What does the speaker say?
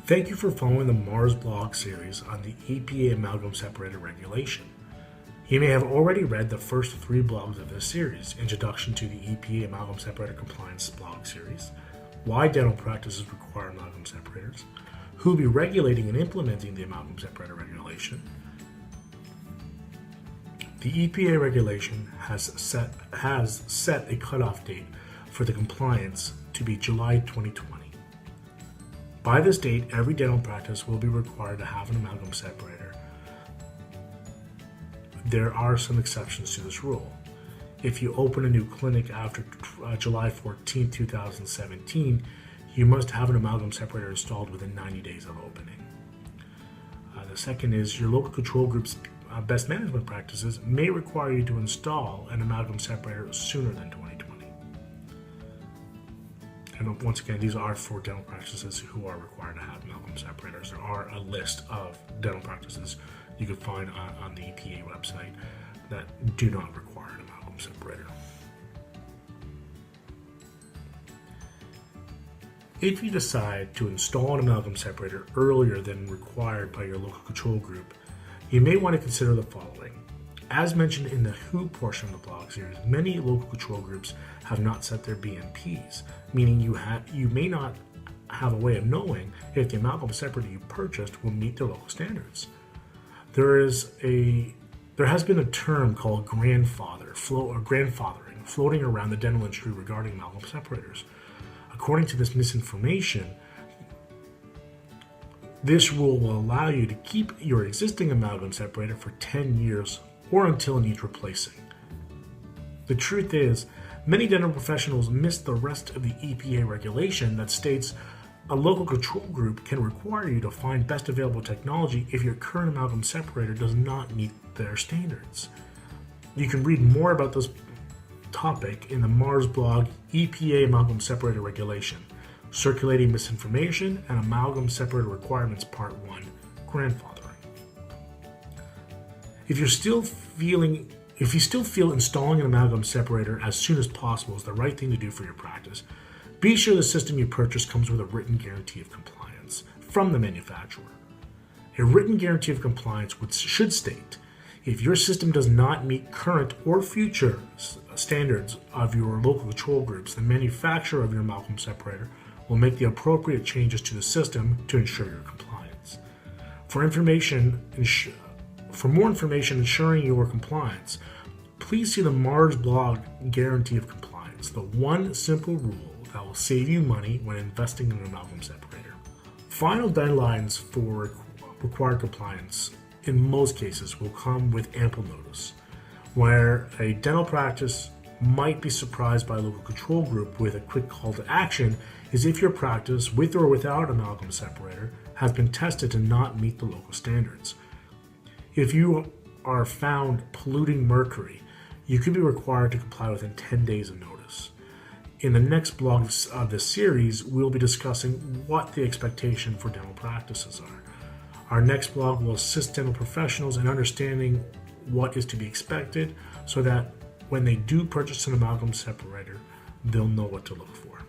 Thank you for following the M.A.R.S blog series on the EPA Amalgam Separator Regulation. You may have already read the first 3 blogs of this series: Introduction to the EPA Amalgam Separator Compliance blog series, Why Dental Practices Require Amalgam Separators, Who will be regulating and implementing the Amalgam Separator Regulation. The EPA regulation has set a cutoff date for the compliance to be July 2020. By this date, every dental practice will be required to have an amalgam separator. There are some exceptions to this rule. If you open a new clinic after July 14, 2017, you must have an amalgam separator installed within 90 days of opening. The second is your local control group's best management practices may require you to install an amalgam separator sooner than 2020. And once again, these are for dental practices who are required to have amalgam separators. There are a list of dental practices you can find on the EPA website that do not require an amalgam separator. If you decide to install an amalgam separator earlier than required by your local control group, you may want to consider the following. As mentioned in the Who portion of the blog series, many local control groups have not set their BMPs, meaning you may not have a way of knowing if the amalgam separator you purchased will meet their local standards. There has been a term called grandfathering floating around the dental industry regarding amalgam separators. According to this misinformation, this rule will allow you to keep your existing amalgam separator for 10 years or until it needs replacing. The truth is, many dental professionals miss the rest of the EPA regulation that states a local control group can require you to find best available technology if your current amalgam separator does not meet their standards. You can read more about this topic in the M.A.R.S blog, EPA Amalgam Separator Regulation, Circulating Misinformation and Amalgam Separator Requirements Part 1, Grandfathering. If you still feel installing an amalgam separator as soon as possible is the right thing to do for your practice, be sure the system you purchase comes with a written guarantee of compliance from the manufacturer. A written guarantee of compliance should state, if your system does not meet current or future standards of your local control groups, the manufacturer of your amalgam separator will make the appropriate changes to the system to ensure your compliance. For more information ensuring your compliance, please see the M.A.R.S blog Guarantee of Compliance, the one simple rule that will save you money when investing in an amalgam separator. Final deadlines for required compliance in most cases will come with ample notice. Where a dental practice might be surprised by a local control group with a quick call to action is if your practice, with or without amalgam separator, has been tested to not meet the local standards. If you are found polluting mercury, you could be required to comply within 10 days of notice. In the next blog of this series, we'll be discussing what the expectation for dental practices are. Our next blog will assist dental professionals in understanding what is to be expected so that when they do purchase an amalgam separator, they'll know what to look for.